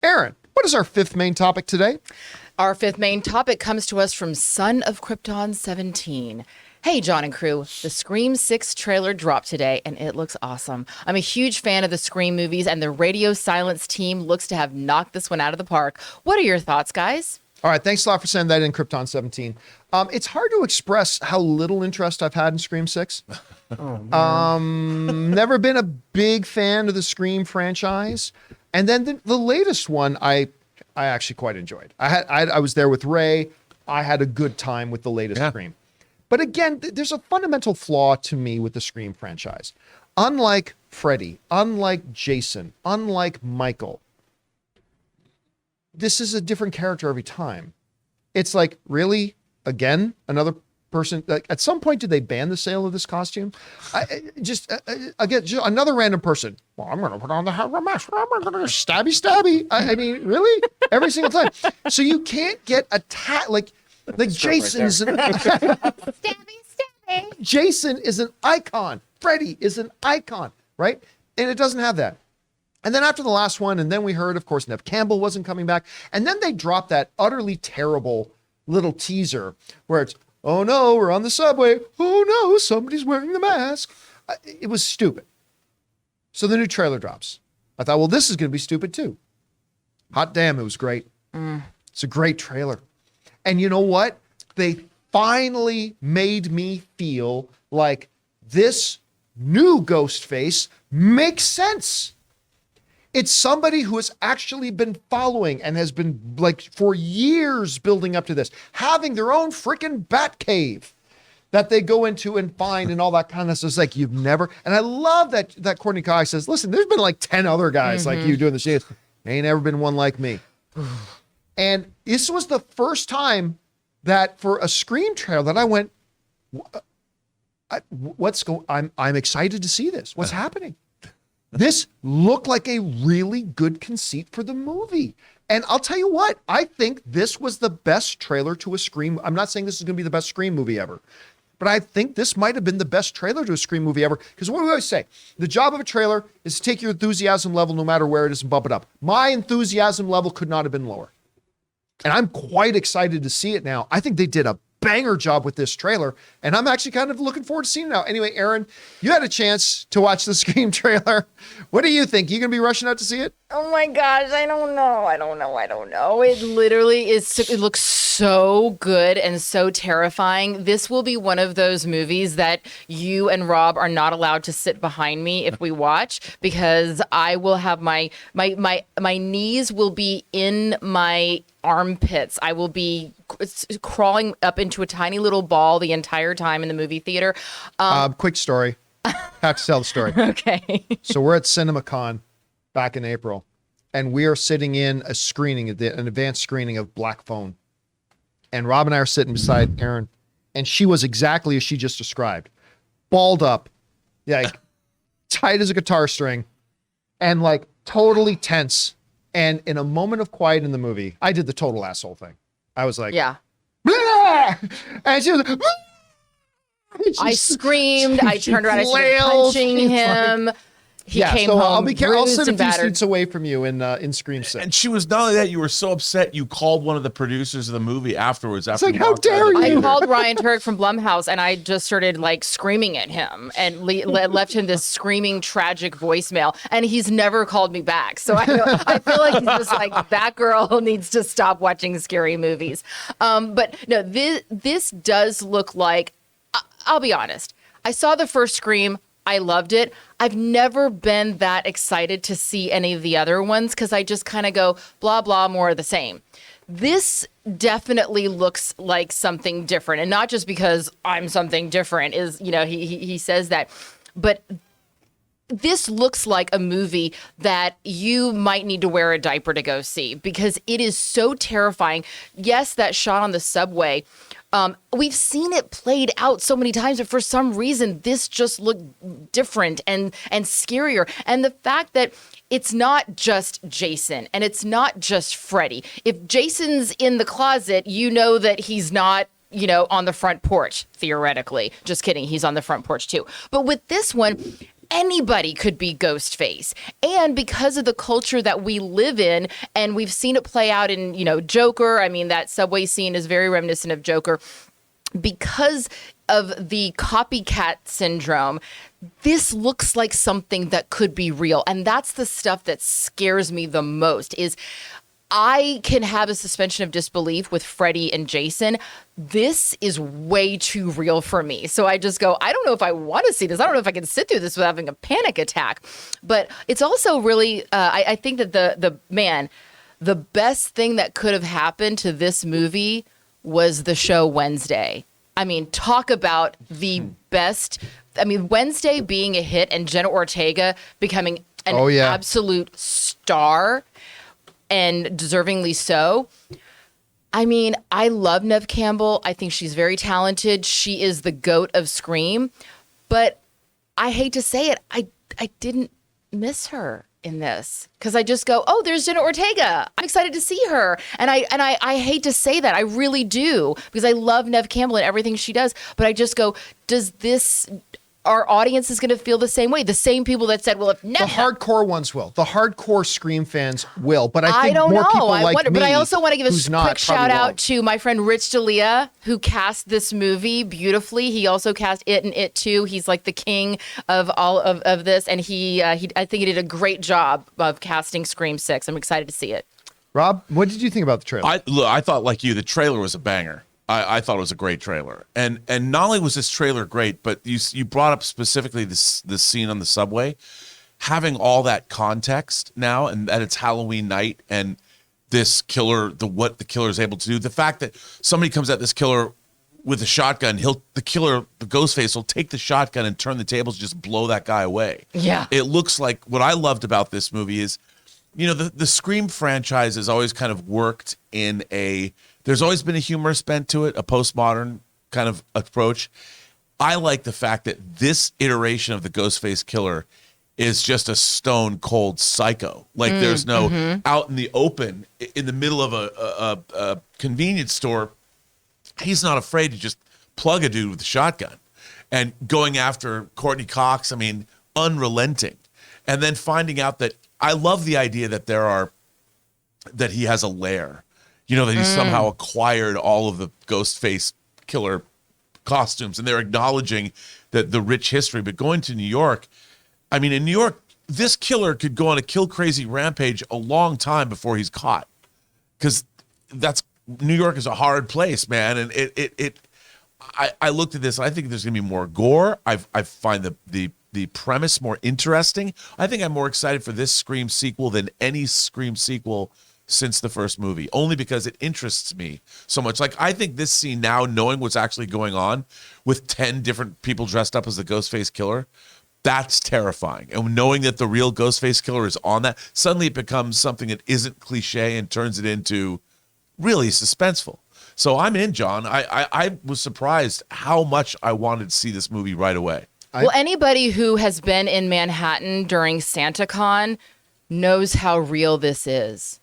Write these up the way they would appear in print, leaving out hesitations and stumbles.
Aaron, what is our fifth main topic today? Our fifth main topic comes to us from Son of Krypton 17. Hey, John and crew, the Scream 6 trailer dropped today, and it looks awesome. I'm a huge fan of the Scream movies, and the Radio Silence team looks to have knocked this one out of the park. What are your thoughts, guys? All right, thanks a lot for sending that in, Krypton 17. It's hard to express how little interest I've had in Scream 6. Never been a big fan of the Scream franchise. And then the latest one, I actually quite enjoyed. I was there with Ray. I had a good time with the latest Scream. But again, there's a fundamental flaw to me with the Scream franchise. Unlike Freddy, unlike Jason, unlike Michael, this is a different character every time. It's like, really? Again? Another person? Like, at some point, did they ban the sale of this costume? Again, just another random person. Well, I'm going to put on the mask. I'm going to stabby. I mean, really? Every single time. So you can't get attacked. Like Jason's Stabby. Jason is an icon. Freddy is an icon, right? And it doesn't have that. And then after the last one, and then we heard, of course, Neve Campbell wasn't coming back. And then they dropped that utterly terrible little teaser where it's, oh no, we're on the subway. Oh no, somebody's wearing the mask. It was stupid. So the new trailer drops. I thought, well, this is going to be stupid too. Hot damn, it was great. It's a great trailer. And you know what? They finally made me feel like this new Ghostface makes sense. It's somebody who has actually been following and has been like for years building up to this, having their own freaking Batcave that they go into and find and all that kind of stuff. It's like you've never, and I love that Courtney Cox says, listen, there's been like 10 other guys like you doing this. Ain't ever been one like me. And this was the first time that for a Scream trailer that I went, I'm excited to see this. What's happening? This looked like a really good conceit for the movie. And I'll tell you what, I think this was the best trailer to a Scream. I'm not saying this is going to be the best Scream movie ever, but I think this might have been the best trailer to a Scream movie ever. Because what do we always say? The job of a trailer is to take your enthusiasm level no matter where it is and bump it up. My enthusiasm level could not have been lower. And I'm quite excited to see it now. I think they did a banger job with this trailer, and I'm actually kind of looking forward to seeing it now. Anyway, Aaron, you had a chance to watch the Scream trailer. What do you think? You gonna be rushing out to see it? Oh my gosh, I don't know. It literally is, it looks so good and so terrifying. This will be one of those movies that you and Rob are not allowed to sit behind me if we watch, because I will have my knees will be in my armpits. I will be crawling up into a tiny little ball the entire time in the movie theater. Quick story. Have to tell the story. Okay. So we're at CinemaCon back in April, and we are sitting in a screening, an advanced screening of Black Phone. And Rob and I are sitting beside Aaron, and she was exactly as she just described. Balled up, like tight as a guitar string, and like totally tense. And in a moment of quiet in the movie, I did the total asshole thing. I was like, yeah. Blah! And she was like, I screamed. I turned around. I started punching him. He came home. I'll sit a few battered. seats away from you in Scream 6. And she was not only that, you were so upset you called one of the producers of the movie afterwards. It's like, how dare you? I called Ryan Turek from Blumhouse, and I just started like screaming at him and left him this screaming, tragic voicemail. And he's never called me back. So I feel like he's just like, that girl needs to stop watching scary movies. But no, this does look like, I'll be honest. I saw the first Scream. I loved it. I've never been that excited to see any of the other ones because I just kind of go, blah, blah, more of the same. This definitely looks like something different. And not just because I'm something different is, he says that. But this looks like a movie that you might need to wear a diaper to go see because it is so terrifying. Yes, that shot on the subway. We've seen it played out so many times, but for some reason, this just looked different and scarier. And the fact that it's not just Jason and it's not just Freddy. If Jason's in the closet, you know that he's not, on the front porch, theoretically. Just kidding. He's on the front porch, too. But with this one, anybody could be Ghostface. And because of the culture that we live in, and we've seen it play out in, Joker. I mean, that subway scene is very reminiscent of Joker. Because of the copycat syndrome, this looks like something that could be real. And that's the stuff that scares me the most is I can have a suspension of disbelief with Freddy and Jason. This is way too real for me. So I just go, I don't know if I want to see this. I don't know if I can sit through this without having a panic attack. But it's also really, I think that the best thing that could have happened to this movie was the show Wednesday. I mean, talk about the best. I mean, Wednesday being a hit and Jenna Ortega becoming an absolute star and deservingly so. I mean, I love Neve Campbell. I think she's very talented. She is the GOAT of Scream. But I hate to say it, I didn't miss her in this because I just go, oh, there's Jenna Ortega. I'm excited to see her. And I hate to say that. I really do because I love Neve Campbell and everything she does. But I just go, our audience is going to feel the same way. The same people that said, well, if Neve... The hardcore ones will. The hardcore Scream fans will. But I think don't more know. people like me, but I also want to give a quick not, shout out won't. to my friend Rich D'Elia, who cast this movie beautifully. He also cast It and It Too. He's like the king of all of this. And I think he did a great job of casting Scream 6. I'm excited to see it. Rob, what did you think about the trailer? I thought, like you, the trailer was a banger. I thought it was a great trailer, and not only was this trailer great, but you brought up specifically this scene on the subway, having all that context now, and that it's Halloween night, and this killer, what the killer is able to do, the fact that somebody comes at this killer with a shotgun, the Ghostface will take the shotgun and turn the tables, just blow that guy away. Yeah, it looks like what I loved about this movie is, the Scream franchise has always kind of worked in there's always been a humorous bent to it, a postmodern kind of approach. I like the fact that this iteration of the Ghostface killer is just a stone cold psycho. Like there's no out in the open, in the middle of a convenience store. He's not afraid to just plug a dude with a shotgun and going after Courtney Cox. I mean, unrelenting. And then finding out that I love the idea that that he has a lair. That he somehow acquired all of the Ghostface killer costumes, and they're acknowledging that the rich history. But going to New York, I mean, in New York, this killer could go on a kill crazy rampage a long time before he's caught, because New York is a hard place, man. And I looked at this, and I think there's gonna be more gore. I find the premise more interesting. I think I'm more excited for this Scream sequel than any Scream sequel since the first movie, only because it interests me so much. Like, I think this scene now, knowing what's actually going on with 10 different people dressed up as the Ghostface killer, that's terrifying. And knowing that the real Ghostface killer is on that, suddenly it becomes something that isn't cliche and turns it into really suspenseful. So I'm in, John. I was surprised how much I wanted to see this movie right away. Well, anybody who has been in Manhattan during SantaCon knows how real this is.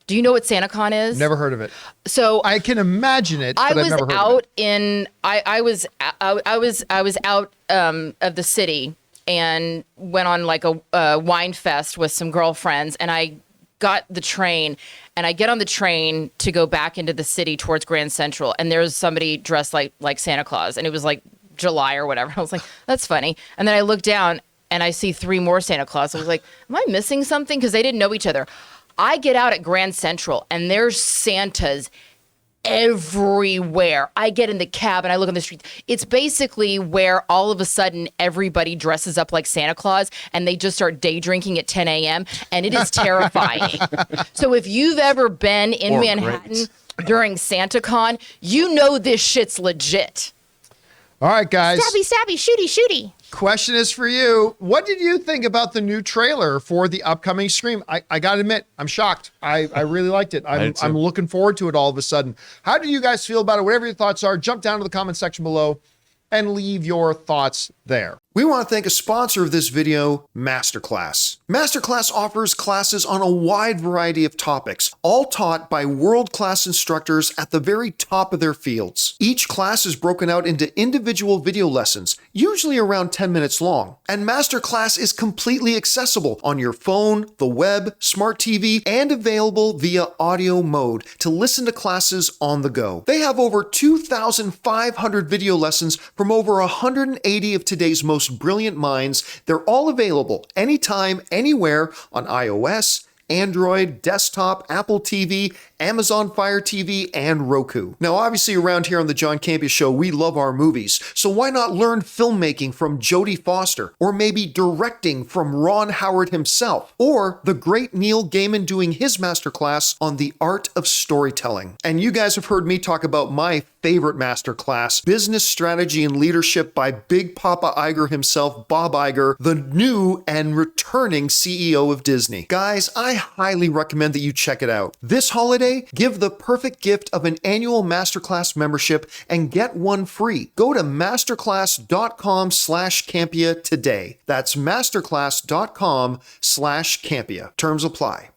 Do you know what SantaCon is? Never heard of it. So I can imagine it, but I've never heard of it. I was out of the city and went on like a wine fest with some girlfriends, and I got the train, and I get on the train to go back into the city towards Grand Central, and there's somebody dressed like Santa Claus, and it was like July or whatever. I was like, that's funny. And then I look down and I see 3 more Santa Claus. I was like, am I missing something? Because they didn't know each other. I get out at Grand Central and there's Santas everywhere. I get in the cab and I look on the street. It's basically where all of a sudden everybody dresses up like Santa Claus and they just start day drinking at 10 a.m. and it is terrifying. So if you've ever been in Manhattan during SantaCon, you know this shit's legit. All right, guys. Stabby, shooty. Question is for you. What did you think about the new trailer for the upcoming Scream? I got to admit, I'm shocked. I really liked it. I'm looking forward to it all of a sudden. How do you guys feel about it? Whatever your thoughts are, jump down to the comment section below and leave your thoughts there. We want to thank a sponsor of this video, MasterClass. MasterClass offers classes on a wide variety of topics, all taught by world-class instructors at the very top of their fields. Each class is broken out into individual video lessons, usually around 10 minutes long. And MasterClass is completely accessible on your phone, the web, smart TV, and available via audio mode to listen to classes on the go. They have over 2,500 video lessons from over 180 of today's most brilliant minds. They're all available anytime, anywhere on iOS, Android, desktop, Apple TV, Amazon Fire TV, and Roku. Now, obviously around here on the John Campea Show, we love our movies, so why not learn filmmaking from Jodie Foster, or maybe directing from Ron Howard himself, or the great Neil Gaiman doing his masterclass on the art of storytelling. And you guys have heard me talk about my favorite masterclass, Business Strategy and Leadership by Big Papa Iger himself, Bob Iger, the new and returning CEO of Disney. Guys, I highly recommend that you check it out. This holiday, give the perfect gift of an annual Masterclass membership and get one free. Go to masterclass.com/Campea today. That's masterclass.com/Campea. Terms apply.